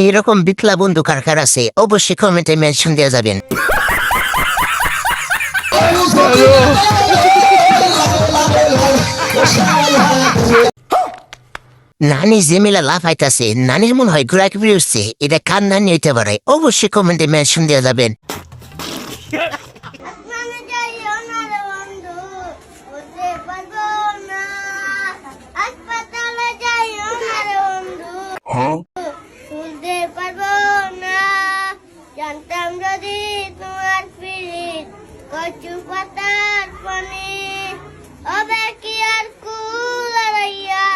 এইরকম বিকলা বন্ধু কার কার আছে অবশ্যই কমেন্টে মেনশন দিয়ে যাবেন। নানি জেমিলা লাফাইতাছে, নানির মনে হয় ঘোরাকে বেরোচ্ছে, এটা কার নানি হইতে পারে অবশ্যই কমেন্টে মেনশন দিয়ে যাবেন। জানতাম যদি তোমার পিরিত কচু পাতার পানি হবে কি আর কুলাইয়া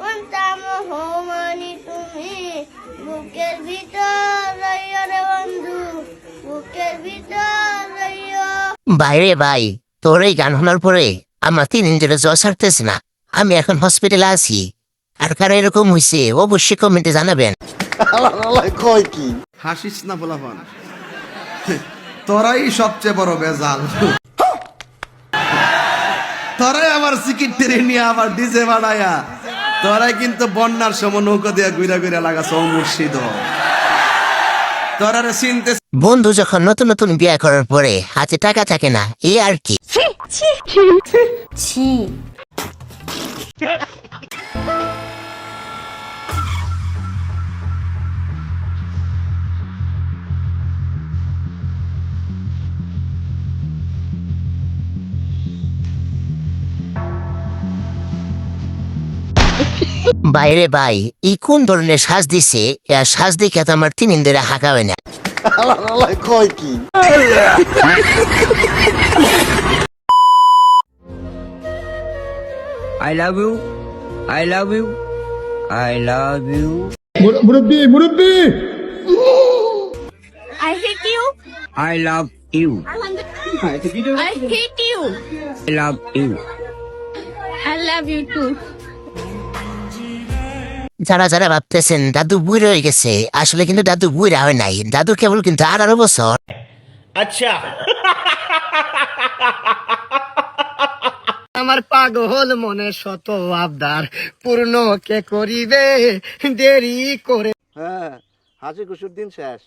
অন্তাম হোমানি তুমি বুকের ভিতর রইও রে বন্ধু, বুকের ভিতর রইও। বাইরে ভাই, তোর এই গান শোনার পরে আমার 3 দিন ধরে জ্বর ছাড়তেছে না, আমি এখন হসপিটালে আছি। আর কারা এরকম হয়েছে অবশ্যই কমেন্টে জানাবেন। হাসিস না বলাফান, তোরাই সবচেয়ে বড় বেজাল। তোরাই আমার সিকিট টেনে নিয়ে আবার ডিজে বানায়া তোরাই কিন্তু বন্যার সময় নৌকা দিয়ে ঘুরা ঘুরা লাগাছ মুর্শিদ। তোরারে চিনতে বন্ধু যখন নতুন নতুন বিয়ে করার পরে হাতে টাকা থাকে না, এই আর কি। বাইরে ভাই, এই কোন ধরনের সাজ দিছে, এর সাজ দেখে তো আমার 3 দিন ধরে হাঁকা হয় না। I love you. I love you. I love you. মুরব্বি I hate you. I love you. I hate you. I love you. I love you too. যারা যারা ভাবতেছেন দাদু বুড়ো হয়ে গেছে, আসলে কিন্তু দাদু বুড়া হয় নাই, দাদু কেবল কিন্তু 18 বছর। আচ্ছা, আমার পাগল মনে শত আবদার পূর্ণ কে করিবে দেরি করে। হ্যাঁ, হাসি খুশির দিন শেষ,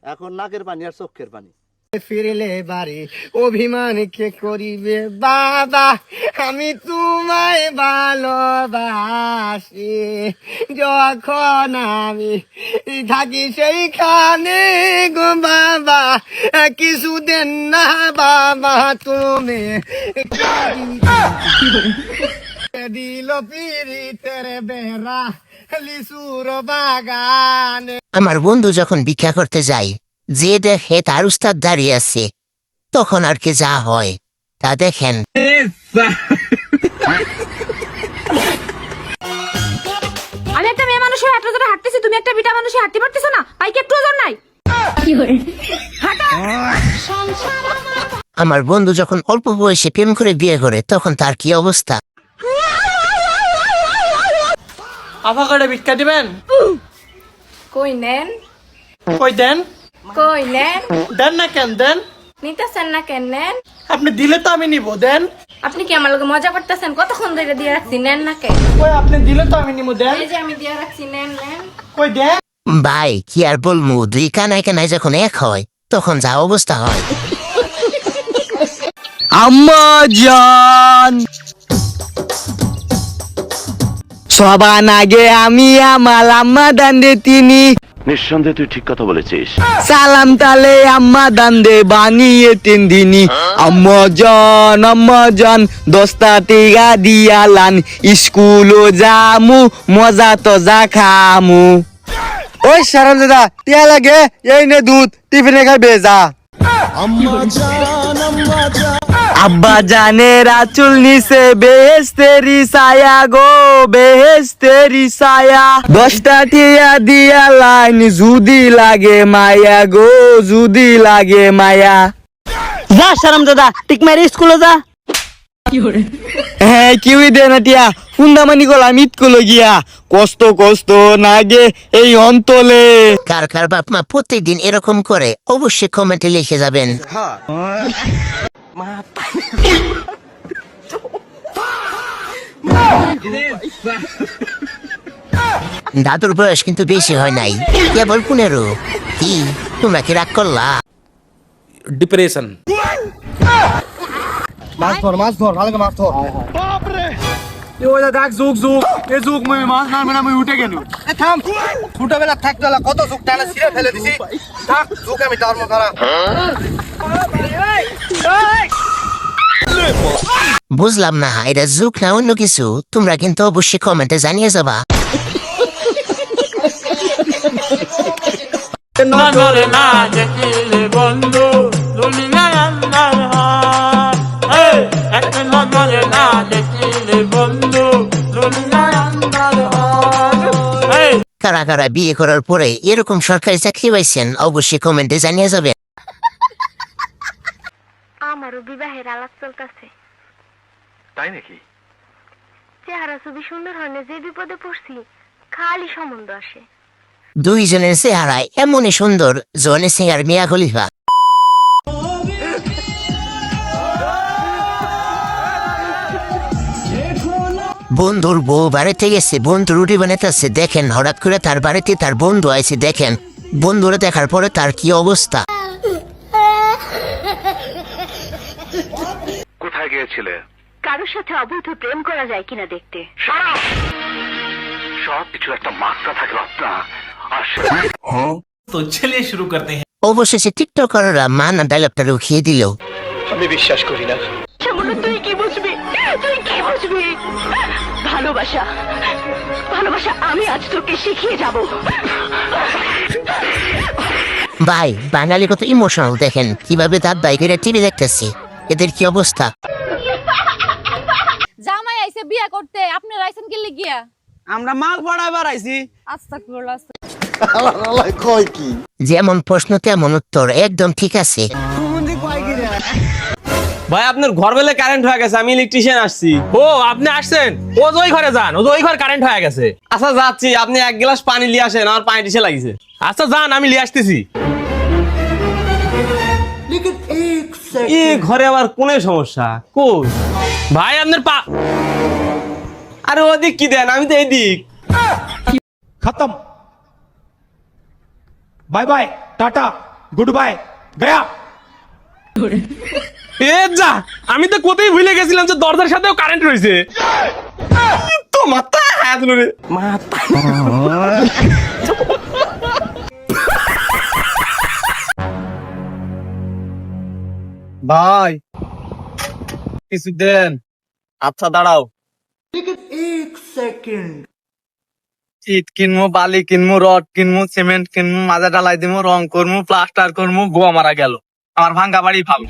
এখন নাকের পানি আর চোখের পানি। ফিরলে বাড়ি অভিমান কে করিবে বাবা, আমি তোমায় ভালোবাসি, যখন আমি থাকি সেইখানে গো বাবা, কিছু দেন না বাবা তুমি দিল পিরিতের বেড়া লিচুর বাগানে। আমার বন্ধু যখন ভিক্ষা করতে যায়, যে দেখে তার উস্তাদ দাঁড়িয়ে আছে, তখন আর কি যা হয় তা দেখেন। আমি একটা মেয়ে মানুষের হাঁটতে ধরে হাঁটতেছি, তুমি একটা বিটা মানুষের হাঁটতে পারতেছো না, পাইকে একটু ওজন নাই। আমার বন্ধু যখন অল্প বয়সে প্রেম করে বিয়ে করে, তখন তার কি অবস্থা। আফা করে ভিক্ষা দিবেন? কই নেন, কই দেন? কই নেন, দেন না কেন দেন? নিতেছেন না কেন নেন? আপনি দিলে তো আমি নিব, দেন। আপনি কি আমার লগে মজা করতেছেন? কতক্ষণ ধরে দিয়ে রাখছি, নেন না কেন? কই আপনি দিলে তো আমি নিব, দেন। এই যে আমি দিয়ে রাখছি, নেন নেন। কই দেন? ভাই কি আর বলমু, 2 কানায় কানায় যখন এক হয়, তখন যা অবস্থা হয়। আম্মা জান, সবার আগে আমি আমার আম্মা দান্দে তিনি। নিঃসন্দেহে তুই ঠিক কথা বলেছিস। সালাম তালে আম্মা দান্দে বানিয়ে 3 দিনই। আম্মা জান 10টা টিকা দিয়ালান, স্কুলও যামু মজা তো যা খামু। ওই সারাম দাদা টিয়া লাগে, এই নে দুধ, টিফিনে খাইবে যা। আব্বা জানের আঁচল নিচে বেহেশতেরি ছায়া গো, বেহেশতেরি ছায়া। 10টা টিয়া দিয়া লাইন, যদি লাগে মায়া গো, যদি লাগে মায়া। যা সারাম দাদা টিক মারি স্কুলে যা। হ্যাঁ কিউই দে না টিয়া, ফুন্দামানি গলাম ইটকুলো গিয়া কষ্ট কষ্ট নাগে এই অন্তলে। কার কার বাপ মা প্রত্যেকদিন এরকম করে অবশ্যই কমেন্টে লিখে যাবেন। দাদুর বয়স কিন্তু বেশি হয় নাই, কেবল 15। কি তোমরা কি রাগ করলা? डिप्रेशन মাছ ধর ভালো করে মাছ ধর। দেখ যুগ এ যুগ মাছ না মেনা উঠে গেল। থাম, ছোটবেলা থাকতে কত যুগ টানা ছিঁড়ে ফেলে দিছি। থাক যুগ আমি ধর্ম করা। বুঝলাম না এটা যুগ না অন্য কিছু, তোমরা কিন্তু অবশ্যই কমেন্টে জানিয়ে যাবা। কারা কারা বিয়ে করার পরে এরকম সরকারি চাকরি পাইছেন অবশ্যই কমেন্টে জানিয়ে যাবেন। আমারও বিবাহের আলাপ চলতেছে। তাই নাকি? চেহারা ছবি সুন্দর হলে যে বিপদে পড়ছি খালি সম্বন্ধ আসে। দুইজনের চেহারায় এমনই সুন্দর, জনি সিং আর মিয়া খলিফা। বন্ধুর বউ বাড়িতে গেছে, বন্ধু রুটি বানাইতেছে, দেখেন হঠাৎ করে তার বাড়িতে তার বন্ধু আছে। দেখেন বন্ধুরা দেখার পরে তার কি অবস্থা। কোথায় গিয়েছিলে? কারোর সাথে অবৈধ প্রেম করা যায় কিনা দেখতে। সব কিছু একটা মাত্রা থাকে রত্না। আর तो चलिए शुरू करते हैं। অবশেষে টিকটকাররা মানা ডায়লগটা রুখিয়ে দিল। তুই কি বুঝবি? তুই কি বুঝবি? ভালোবাসা ভালোবাসা আমি আজ তোকে শিখিয়ে যাব। ভাই বাঙালি কত ইমোশনাল, দেখেন কিভাবে তার বাইকের টিভি দেখতেছে, এদের কি অবস্থা। জামাই আইছে বিয়া করতে, আপনি রাইছেন কি লিগিয়া? আমরা মাল পড়াইবার আইছি। আস্তাগফিরুল্লাহ। যেমন প্রশ্ন তেমন উত্তর, একদম ঠিক আছে। ভাই আপনার ঘর বেলে কারেন্ট হয়ে গেছে, আমি ইলেকট্রিশিয়ান আসছি। ও আপনি আসছেন, ও ওই ঘরে যান, ও ওই ঘর কারেন্ট হয়ে গেছে। আচ্ছা যাচ্ছি, আপনি 1 গ্লাস পানি নিয়ে আসেন, আমার পানি দিছে লাগিছে। আচ্ছা যান, আমি লিয়ে আসতেছি। এই ঘরে আবার কোনে সমস্যা কই? ভাই আপনার পা। আরে ওদিক কি দেন, আমি তো এইদিক। खत्म bye bye tata goodbye गया। এ যা, আমি তো কোথায় ভুলে গেছিলাম যে দরজার সাথেও কারেন্ট রয়েছে। তো মাথা হাত রে মাথা। ভাই কিছু দেন। আচ্ছা দাঁড়াও। ইট কিনবো, বালি কিনবো, রড কিনবো, সিমেন্ট কিনবো, মাজা ঢালাই দিবো, রং করবো, প্লাস্টার করবো, গোয়া মারা গেল, আমার ভাঙ্গা বাড়ি ফাল।